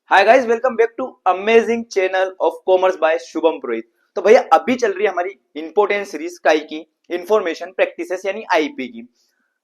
Hi guys, welcome back to amazing channel of commerce by Shubham Purohit. तो भैया अभी चल रही है हमारी इंपोर्टेंट सीरीज काई की इंफॉर्मेशन प्रैक्टिसेस यानी आईपी की।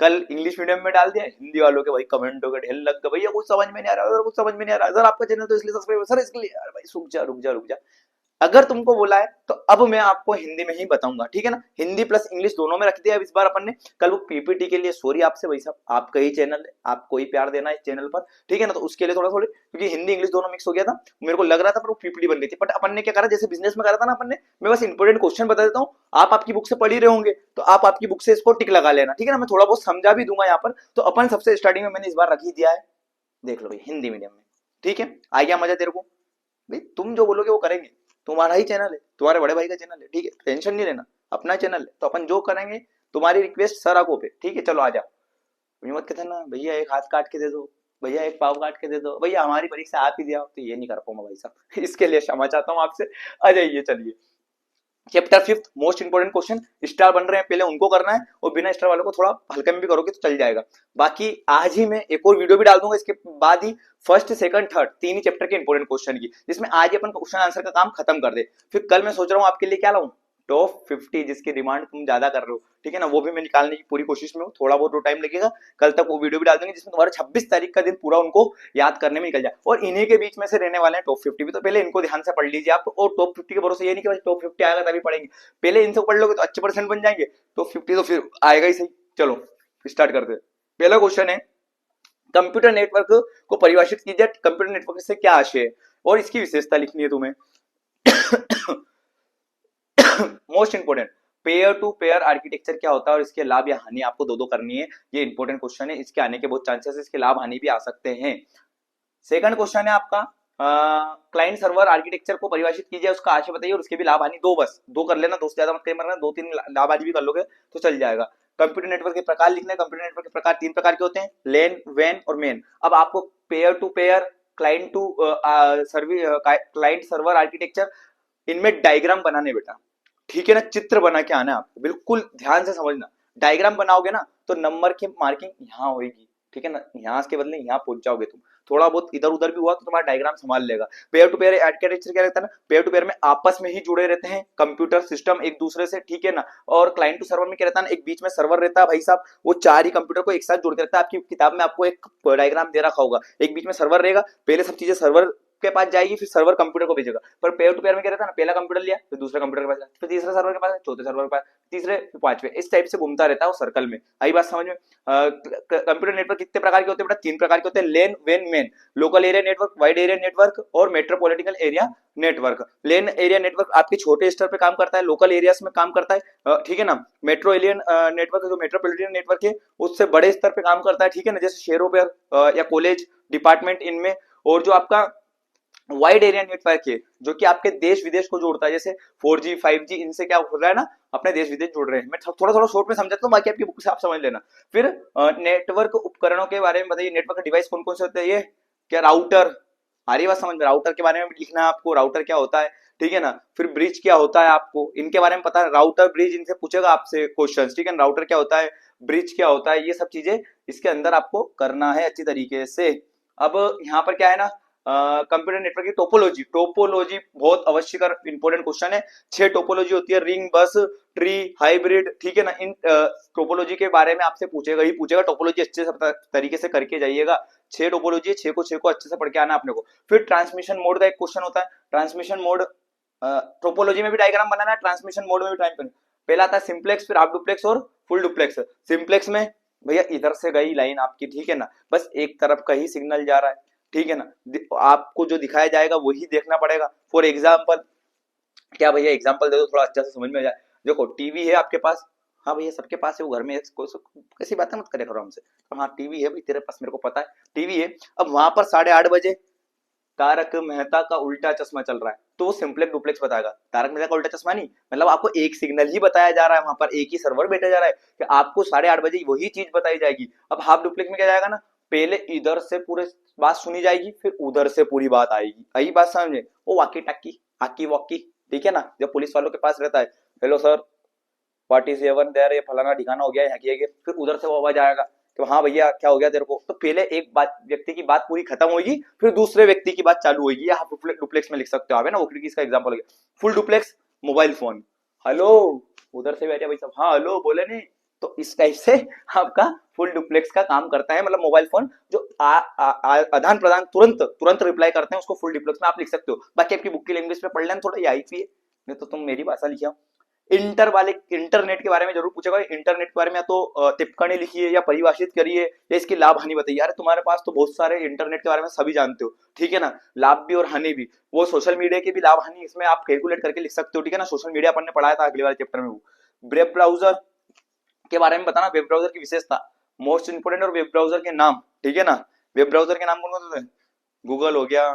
कल इंग्लिश मीडियम में डाल दिया, हिंदी वालों के भाई कमेंटों के ढेर लग गए, भैया कुछ समझ में नहीं आ रहा, कुछ समझ में नहीं आ रहा सर, आपका चैनल तो इसलिए सब्सक्राइब सर इसके लिए। यार भाई रुक जा। अगर तुमको बोला है तो अब मैं आपको हिंदी में ही बताऊंगा, ठीक है ना। हिंदी प्लस इंग्लिश दोनों में रख दिया अब इस बार अपन ने। कल वो पीपीटी के लिए सॉरी आपसे भाई साहब, आपका ही चैनल है, आपको ही प्यार देना है इस चैनल पर, ठीक है ना। तो उसके लिए थोड़ा थोड़ी, क्योंकि हिंदी इंग्लिश दोनों मिक्स हो गया था, मेरे को लग रहा था, पर वो पीपीटी बन रही थी। बट अपन ने क्या करा, जैसे बिजनेस में करा था ना अपन ने, मैं बस इंपोर्टेंट क्वेश्चन बता देता हूँ, आप आपकी बुक से पढ़ ही रहे होंगे तो आप आपकी बुक से इसको टिक लगा लेना, ठीक है ना। मैं थोड़ा बहुत समझा भी दूंगा यहाँ पर। तो अपन सबसे स्टार्टिंग में मैंने इस बार रख ही दिया है, देख लो भाई, हिंदी मीडियम में, ठीक है। आ गया मजा तेरे को भाई, तुम जो बोलोगे वो करेंगे, तुम्हारा ही चैनल है, तुम्हारे बड़े भाई का चैनल है, ठीक है, टेंशन नहीं लेना, अपना चैनल है तो अपन जो करेंगे, तुम्हारी रिक्वेस्ट सर आगो पे, ठीक है। चलो आ जाओ, मत कहते ना भैया एक हाथ काट के दे दो, भैया एक पाव काट के दे दो, भैया हमारी परीक्षा आप ही दिया, तो ये नहीं कर पाऊंगा भाई साहब इसके लिए क्षमा चाहता हूँ आपसे। आ जाइए चलिए, chapter fifth most important question, star बन रहे हैं पहले उनको करना है, और बिना स्टार वालों को थोड़ा हल्के में भी करोगे तो चल जाएगा। बाकी आज ही मैं एक और वीडियो भी डाल दूंगा इसके बाद ही, फर्स्ट सेकंड थर्ड तीन ही चैप्टर के इंपोर्टेंट क्वेश्चन की, जिसमें आज ही अपन क्वेश्चन आंसर का काम खत्म कर दे। फिर कल मैं सोच रहा हूँ आपके लिए क्या लाऊं, टॉप 50 जिसकी डिमांड तुम ज्यादा कर रहे हो, ठीक है ना, वो भी मैं निकालने की पूरी कोशिश में हूँ। थोड़ा बहुत तो टाइम लगेगा, कल तक वो वीडियो भी डाल देंगे जिसमें तुम्हारा 26 तारीख का दिन पूरा उनको याद करने में निकल जाए। और इन्हीं के बीच में से रहने वाले हैं टॉप 50 भी, तो पहले इनको ध्यान से पढ़ लीजिए आप। और टॉप 50 के भरोसे ये नहीं कि टॉप 50 आएगा तभी पढ़ेंगे, पहले इनसे पढ़ लोगे तो अच्छे परसेंट बन जाएंगे, टॉप 50 तो फिर आएगा ही सही। चलो स्टार्ट करते हैं। पहला क्वेश्चन है, कंप्यूटर नेटवर्क को परिभाषित कीजिए, कंप्यूटर नेटवर्क से क्या आशय है और इसकी विशेषता लिखनी है तुम्हें। Most important, peer to peer architecture क्या होता है और इसके लाभ या हानि आपको दो दो करनी है। ये इंपोर्टेंट क्वेश्चन है, इसके आने के बहुत चांसेस है, इसके लाभ हानि भी आ सकते हैं। सेकंड क्वेश्चन है आपका, क्लाइंट सर्वर आर्किटेक्चर को परिभाषित कीजिए, उसका आशय बताइए और उसके भी लाभ हानि। दो, बस दो कर लेना, दो से ज्यादा मत करना, दो तीन लाभ हानि भी कर लोगे तो चल जाएगा। कंप्यूटर नेटवर्क के प्रकार लिखना है, कंप्यूटर नेटवर्क के प्रकार तीन प्रकार के होते हैं, लेन वैन और मेन। अब आपको peer to peer, client to service, client server architecture, इनमें डायग्राम बनाने बेटा, ठीक है ना, चित्र बना के आना है आपको, बिल्कुल ध्यान से समझना। डायग्राम बनाओगे ना तो नंबर की मार्किंग यहाँ होगी, ठीक है ना, यहाँ के बदले यहाँ पहुंच जाओगे तुम। थोड़ा बहुत इधर उधर भी हुआ तो तुम्हारा डायग्राम संभाल लेगा। पेयर टू पेयर आर्किटेक्चर क्या रहता है ना, पेयर टू पेयर में आपस में ही जुड़े रहते हैं कंप्यूटर सिस्टम एक दूसरे से, ठीक है ना। और क्लाइंट टू सर्वर में क्या रहता है ना, एक बीच में सर्वर रहता है भाई साहब, वो चार ही कंप्यूटर को एक साथ जोड़ते रहता है। आपकी किताब में आपको एक डायग्राम दे रखा होगा, एक बीच में सर्वर रहेगा, पहले सब चीजें सर्वर के पास जाएगी, फिर सर्वर कंप्यूटर को भेजेगा। पर पेयर टू पेयर में क्या रहता है ना, पहला कंप्यूटर लिया, फिर दूसरा कंप्यूटर के पास, फिर तीसरा सर्वर के पास, चौथे सर्वर के पास, तीसरे फिर पांचवे, इस टाइप से घूमता रहता है वो सर्कल में। आई बात समझ में। कंप्यूटर नेटवर्क कितने प्रकार के होते हैं बेटा, तीन प्रकार के होते हैं, लेन वेन MAN. Local area network, wide area network और metropolitan area network. LAN area network आपके छोटे स्तर पे काम करता है, लोकल एरियाज में काम करता है, ठीक है ना। मेट्रो एलियन नेटवर्क जो मेट्रोपॉलिटन नेटवर्क है उससे बड़े स्तर पे काम करता है, ठीक है ना, जैसे शहरों पर या कॉलेज डिपार्टमेंट इनमें। और जो आपका वाइड एरिया नेटवर्क है जो कि आपके देश विदेश को जोड़ता है, जैसे 4G 5G, इनसे क्या हो रहा है ना, अपने देश विदेश जुड़ रहे हैं। मैं थोड़ा थोड़ा शॉर्ट में समझाता हूँ, बाकी आपकी बुक से आप समझ लेना। फिर नेटवर्क उपकरणों के बारे में बताइए, नेटवर्क डिवाइस कौन कौन से होते हैं, ये क्या, राउटर, आ रही बात समझ में, राउटर के बारे में लिखना है आपको, राउटर क्या होता है, ठीक है ना। फिर ब्रिज क्या होता है आपको इनके बारे में पता है, राउटर ब्रिज इनसे पूछेगा आपसे क्वेश्चंस, ठीक है ना। राउटर क्या होता है, ब्रिज क्या होता है, ये सब चीजें इसके अंदर आपको करना है अच्छी तरीके से। अब यहाँ पर क्या है ना, कंप्यूटर नेटवर्क की टोपोलॉजी, टोपोलॉजी बहुत आवश्यक इंपोर्टेंट क्वेश्चन है। 6 टोपोलॉजी होती है, रिंग, बस, ट्री, हाइब्रिड, ठीक है ना। इन टोपोलॉजी के बारे में आपसे पूछेगा ही पूछेगा, टोपोलॉजी अच्छे से तरीके से करके जाइएगा। 6 टोपोलॉजी है, 6 को अच्छे से पढ़ के आना अपने को। फिर ट्रांसमिशन मोड का एक क्वेश्चन होता है, ट्रांसमिशन मोड टोपोलॉजी में भी डायग्राम बनाना है, ट्रांसमिशन मोड में भी टाइम। पहला आता है सिंप्लेक्स, फिर हाफ डुप्लेक्स और फुल डुप्लेक्स। सिंप्लेक्स में भैया इधर से गई लाइन आपकी, ठीक है ना, बस एक तरफ का ही सिग्नल जा रहा है, ठीक है ना, आपको जो दिखाया जाएगा वही देखना पड़ेगा। फॉर एग्जाम्पल, क्या भैया एग्जाम्पल दे दो थोड़ा अच्छा से समझ में आ जाए। देखो टीवी है आपके पास, हाँ भैया सबके पास है, वो घर में कैसी बातें मत करे करो हमसे, तो हाँ टीवी है भाई तेरे पास, मेरे को पता है टीवी है। अब वहां पर 8:30 बजे तारक मेहता का उल्टा चश्मा चल रहा है, तो वो सिंप्लेक्स डुप्लेक्स बताएगा। तारक मेहता का उल्टा चश्मा नहीं, मतलब आपको एक सिग्नल ही बताया जा रहा है, वहां पर एक ही सर्वर बैठा जा रहा है कि आपको 8:30 बजे वही चीज बताई जाएगी। अब हाफ डुप्लेक्स में क्या जाएगा ना, पहले इधर से पूरे बात सुनी जाएगी, फिर उधर से पूरी बात आएगी। आई बात समझे, वो वाकी टक्की हाकी वॉकी, ठीक है ना, जब पुलिस वालों के पास रहता है, hello sir what is even there, ये फलाना ठिकाना हो गया है, फिर उधर से वो आवाज आएगा, कि हाँ भैया क्या हो गया तेरे को, तो पहले एक बात व्यक्ति की बात पूरी खत्म होगी, फिर दूसरे व्यक्ति की बात चालू होगी। या आप डुप्लेक्स में लिख सकते हो आप, है ना, वो इसका एग्जाम्पल हो गया। Full duplex mobile phone, hello, उधर से बैठे भाई साहब, हाँ हेलो बोले नहीं, तो इस टाइप से आपका फुल डुप्लेक्स का काम करता है। मतलब मोबाइल फोन जो आदान प्रदान तुरंत तुरंत रिप्लाई करते हैं, उसको फुल डुप्लेक्स में आप लिख सकते हो। बाकी आपकी बुक की लैंग्वेज में पढ़ लेना थोड़ा, ये आई थी, नहीं तो तुम मेरी भाषा लिखा। इंटरनेट के बारे में जरूर पूछेगा, इंटरनेट के बारे में या तो टिप्पणी लिखिए या परिभाषित करिए या इसकी लाभ हानि बताइए। यार तुम्हारे पास तो बहुत सारे इंटरनेट के बारे में सभी जानते हो, ठीक है ना, लाभ भी और हानि भी, वो सोशल मीडिया के भी लाभ हानि इसमें आप कैलकुलेट करके लिख सकते हो, ठीक है ना। सोशल मीडिया अपन ने पढ़ाया था अगले वाले चैप्टर में। वो वेब ब्राउजर के बारे में बताना, वेब ब्राउजर की विशेषता, मोस्ट इंपोर्टेंट, और वेब ब्राउजर के नाम, ठीक है ना। वेब ब्राउजर के नाम कौन कौन से, गूगल हो गया,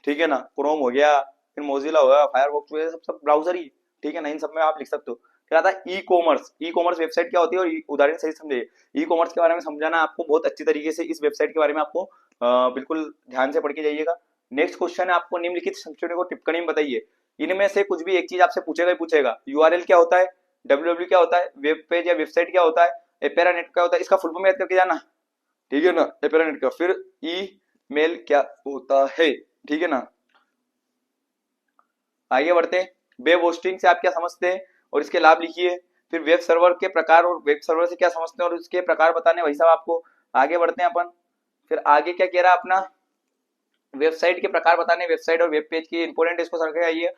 ठीक है ना, क्रोम हो गया, फिर मोजिला हो गया, फायरफॉक्स, सब सब ब्राउजर ही, ठीक है ना, इन सब में आप लिख सकते हो। क्या था e commerce, e commerce website क्या होती है, और उदाहरण सही समझिए। ई कॉमर्स के बारे में समझाना आपको बहुत अच्छी तरीके से, इस वेबसाइट के बारे में आपको बिल्कुल ध्यान से पढ़ के जाइएगा। नेक्स्ट क्वेश्चन है, आपको निम्नलिखित संक्षिप्त को टिप्पणी में बताइए। इनमें से कुछ भी एक चीज आपसे पूछेगा ही पूछेगा। यूआरएल क्या होता है, डब्ल्यूडब्ल्यू क्या होता है, वेब पेज या वेबसाइट क्या होता है, एपेरानेट क्या होता है, इसका फुल फॉर्म याद करके जाना, ठीक है ना, एपेरानेट का। फिर ई मेल क्या होता है, ठीक है ना। आगे बढ़ते हैं, वेब होस्टिंग से आप क्या समझते हैं और इसके लाभ लिखिए। फिर वेब सर्वर के प्रकार और वेब सर्वर से क्या समझते हैं और इसके प्रकार बताने वही सब आपको। आगे बढ़ते हैं अपन, फिर आगे क्या कह रहा है अपना, वेबसाइट के प्रकार बताने, वेबसाइट और वेब पेज की इंपोर्टेंट, इसको करके आइए।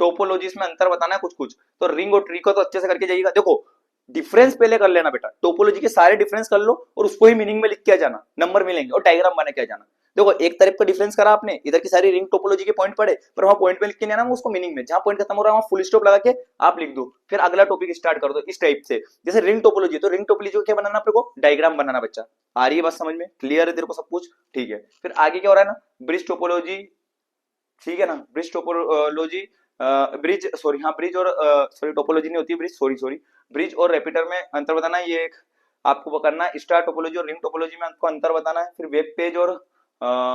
टोपोलॉजीज में अंतर बताना है कुछ कुछ, तो रिंग और ट्री को तो अच्छे से करके जाइएगा। देखो डिफरेंस पहले कर लेना बेटा, टोपोलॉजी के सारे डिफरेंस कर लो और उसको ही मीनिंग में लिख के आ जाना, नंबर मिलेंगे और डायग्राम बना के आ जाना। देखो एक तरफ का डिफरेंस करा आपने, इधर की सारी रिंग टोपोलॉजी के पॉइंट पड़े, पर वहां पॉइंट में लिख के नहीं आना, वो उसको मीनिंग में, जहां पॉइंट खत्म हो रहा है वहां फुल स्टॉप लगा के आप लिख दो, फिर अगला टॉपिक स्टार्ट कर दो इस टाइप से। जैसे रिंग टोपोलॉजी, तो रिंग टोपोलॉजी को क्या बनाना आपको को, डायग्राम बनाना। बच्चा आ रही है बात समझ में, क्लियर है तेरे को सब कुछ, ठीक है। फिर आगे क्या हो रहा है ना, ब्रिज टोपोलॉजी, ठीक है ना, ब्रिज टोपोलॉजी, ब्रिज सॉरी, हाँ ब्रिज और सॉरी टोपोलॉजी नहीं होती ब्रिज, सॉरी सॉरी, ब्रिज और रेपिटर में अंतर बताना है, ये एक आपको करना है। स्टार टोपोलॉजी और रिंग टोपोलॉजी में आपको अंतर बताना है। फिर वेब पेज और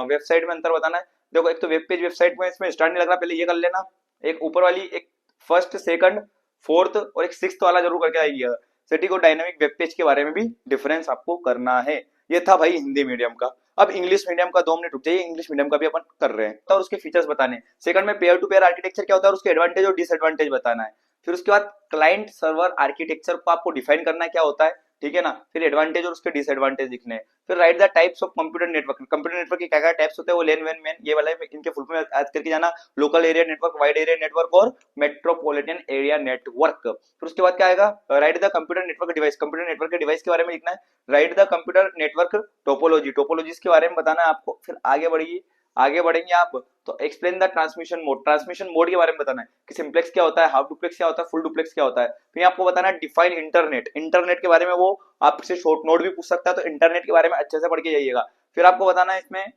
वेबसाइट में अंतर बताना है। देखो एक तो वेब पेज वेबसाइट में इसमें स्टार नहीं लग रहा, पहले ये कर लेना, एक ऊपर वाली एक फर्स्ट सेकंड फोर्थ और एक सिक्स्थ वाला जरूर करके आइएगा। स्टैटिक और डायनामिक वेब पेज के बारे में भी डिफरेंस आपको करना है। ये था भाई हिंदी मीडियम का। अब इंग्लिश मीडियम का 2 मिनट रुक जाइए, इंग्लिश मीडियम का भी अपन कर रहे हैं, और उसके फीचर्स बताने। सेकंड में पेयर टू पेयर आर्किटेक्चर क्या होता है और उसके एडवांटेज और डिसएडवांटेज बताना है। फिर उसके बाद क्लाइंट सर्वर आर्किटेक्चर को आपको डिफाइन करना है क्या होता है, ठीक है ना। फिर एडवांटेज और उसके डिसएडवांटेज लिखने हैं। फिर write the types of computer network, computer network के क्या क्या टाइप्स होते हैं, वो लेन वेन मैन ये वाला इनके फुल फॉर्म याद करके जाना। Local area network, wide area network और मेट्रोपॉलिटन एरिया नेटवर्क। फिर उसके बाद क्या आएगा, right the computer network device, computer network के डिवाइस के बारे में लिखना है। Right the computer network topology, topologies के बारे में बताना है आपको। फिर आगे बढ़ेंगे आप, तो explain the transmission mode, transmission mode के बारे में बताना है कि सिंप्लेक्स क्या होता है, हाफ डुप्लेक्स क्या होता है, फुल डुप्लेक्स क्या होता है। फिर आपको बताना है डिफाइन इंटरनेट, इंटरनेट के बारे में वो आपसे शॉर्ट नोट भी पूछ सकता है, तो इंटरनेट के बारे में अच्छे से पढ़ के जाइएगा। फिर आपको बताना है इसमें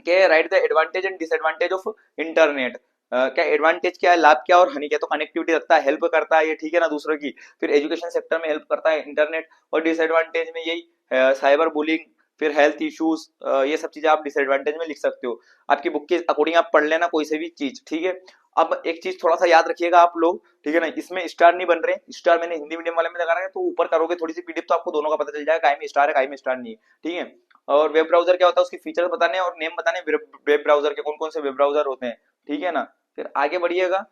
कि right the advantage and disadvantage of internet, क्या एडवांटेज क्या है, लाभ क्या और हानि क्या। तो कनेक्टिविटी रखता है, हेल्प करता है ये, ठीक है ना, दूसरों की। फिर एजुकेशन सेक्टर में हेल्प करता है इंटरनेट, और डिसएडवांटेज में यही साइबर बुलिंग, फिर हेल्थ इश्यूज, ये सब चीजें आप डिसएडवांटेज में लिख सकते हो। आपकी बुक के अकॉर्डिंग आप पढ़ लेना कोई से भी चीज, ठीक है। अब एक चीज थोड़ा सा याद रखिएगा आप लोग, ठीक है ना, इसमें स्टार नहीं बन रहे, स्टार मैंने हिंदी मीडियम वाले में लगा रहा है, तो ऊपर करोगे थोड़ी सी पीडीएफ तो आपको दोनों का पता चल जाएगा, काय में स्टार है काय में स्टार नहीं है, ठीक है। और वेब ब्राउजर क्या होता है, उसके फीचर्स बताने और नेम बताने, वेब ब्राउजर के कौन कौन से वेब ब्राउजर होते हैं, ठीक है ना। फिर आगे बढ़िएगा,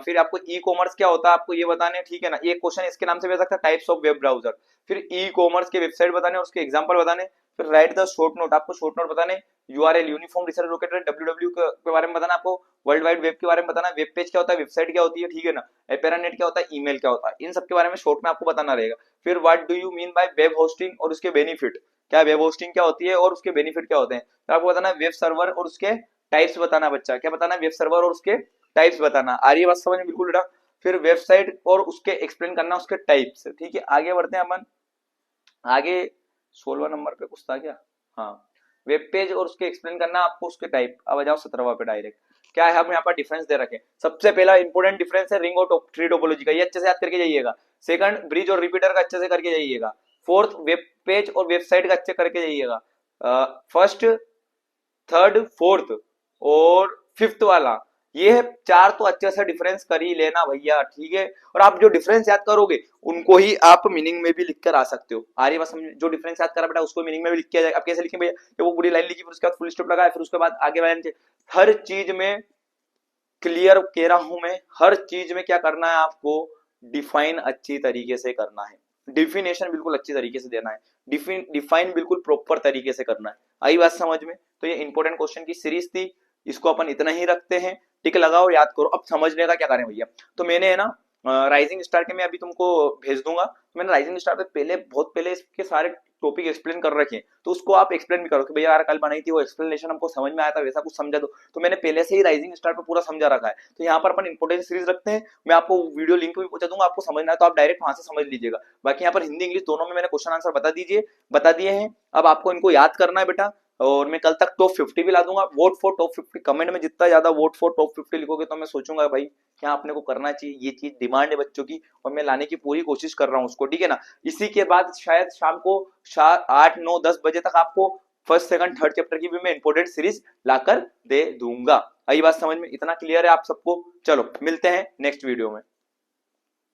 फिर आपको ई कॉमर्स क्या होता है आपको ये बताने, ठीक है ना। एक क्वेश्चन इसके नाम से भी आ सकता है, टाइप्स ऑफ वेब ब्राउजर। फिर ई कॉमर्स के वेबसाइट बताने और उसके एग्जांपल बताने। फिर राइट द शॉर्ट नोट, आपको शॉर्ट नोट बताने। URL uniform research locator, WWW के बारे में बताना आपको। वर्ल्ड वाइड वेब के बारे में बताना, वेब पेज क्या होता है, वेबसाइट क्या होती है, ठीक है ना। एपेरानेट क्या होता है, ईमेल क्या होता है, इन सब के बारे में शॉर्ट में आपको बताना रहेगा। फिर what do you mean by web hosting और उसके बेनिफिट, क्या वेब होस्टिंग क्या होती है और उसके बेनिफिट क्या होते हैं। तो आपको बताना वेब सर्वर और उसके टाइप्स बताना। बच्चा क्या बताना, वेब सर्वर और उसके टाइप्स बताना। आ रही है बात समझ में बिल्कुल बेटा। फिर वेबसाइट और उसके एक्सप्लेन करना उसके टाइप्स, ठीक है। आगे बढ़ते हैं अपन, आगे 16 नंबर पे कुछ था क्या, हाँ वेब पेज और उसके एक्सप्लेन करना आपको उसके टाइप। अब आ जाओ 17वां पे डायरेक्ट, क्या है हम यहाँ पर डिफरेंस दे रखे। सबसे पहला इंपोर्टेंट डिफरेंस है रिंग और ट्री टोपोलॉजी का, ये अच्छे से याद करके जाइएगा। सेकंड ब्रिज और रिपीटर का अच्छे से करके जाइएगा। फोर्थ वेब पेज और वेबसाइट का अच्छे करके जाइएगा। फर्स्ट थर्ड फोर्थ और फिफ्थ वाला ये चार तो अच्छे से डिफरेंस कर ही लेना भैया, ठीक है। और आप जो डिफरेंस याद करोगे उनको ही आप मीनिंग में भी लिख कर आ सकते हो। आ रही बात समझ, जो डिफरेंस याद करा बेटा उसको मीनिंग में भी लिख के जाएगा। आप कैसे लिखेंगे भैया, कि वो पूरी लाइन लिखी फिर उसके बाद फुल स्टॉप लगाया फिर उसके बाद आगे लाइन, हर चीज में क्लियर कह रहा हूं मैं, हर चीज में क्या करना है आपको, डिफाइन अच्छी तरीके से करना है, डिफिनेशन बिल्कुल अच्छी तरीके से देना है, डिफाइन बिल्कुल प्रॉपर तरीके से करना है। आई बात समझ में। तो ये इंपॉर्टेंट क्वेश्चन की सीरीज थी, इसको अपन इतना ही रखते हैं, टिक लगाओ याद करो। अब समझने का क्या करें भैया, तो मैंने है ना राइजिंग स्टार के मैं अभी तुमको भेज दूंगा, मैंने राइजिंग स्टार पे पहले बहुत पहले इसके सारे टॉपिक एक्सप्लेन कर रखे हैं, तो उसको आप एक्सप्लेन भी करो कि भैया यार कल बनाई थी वो एक्सप्लेनेशन हमको समझ में आया था, वैसा कुछ समझा दो। तो मैंने पहले से ही राइजिंग स्टार पे पूरा समझा रखा है। तो यहाँ पर अपन इंपोर्टेंट सीरीज रखते हैं, मैं आपको वीडियो लिंक भी पहुंचा दूंगा, आपको समझना है तो आप डायरेक्ट वहां से समझ लीजिएगा। बाकी यहाँ पर हिंदी इंग्लिश दोनों में मैंने क्वेश्चन आंसर बता दिए हैं। अब आपको इनको याद करना है बेटा, और मैं कल तक टॉप 50 भी ला दूंगा। वोट फॉर टॉप 50 कमेंट में जितना ज्यादा वोट फॉर टॉप 50 लिखोगे तो मैं सोचूंगा भाई क्या अपने को करना चाहिए, ये चीज डिमांड है बच्चों की और मैं लाने की पूरी कोशिश कर रहा हूँ उसको, ठीक है ना। इसी के बाद शायद शाम को 8 9 10 बजे तक आपको फर्स्ट सेकंड थर्ड चैप्टर की भी मैं इंपोर्टेंट सीरीज लाकर दे दूंगा। आई बात समझ में, इतना क्लियर है आप सबको। चलो मिलते हैं नेक्स्ट वीडियो में।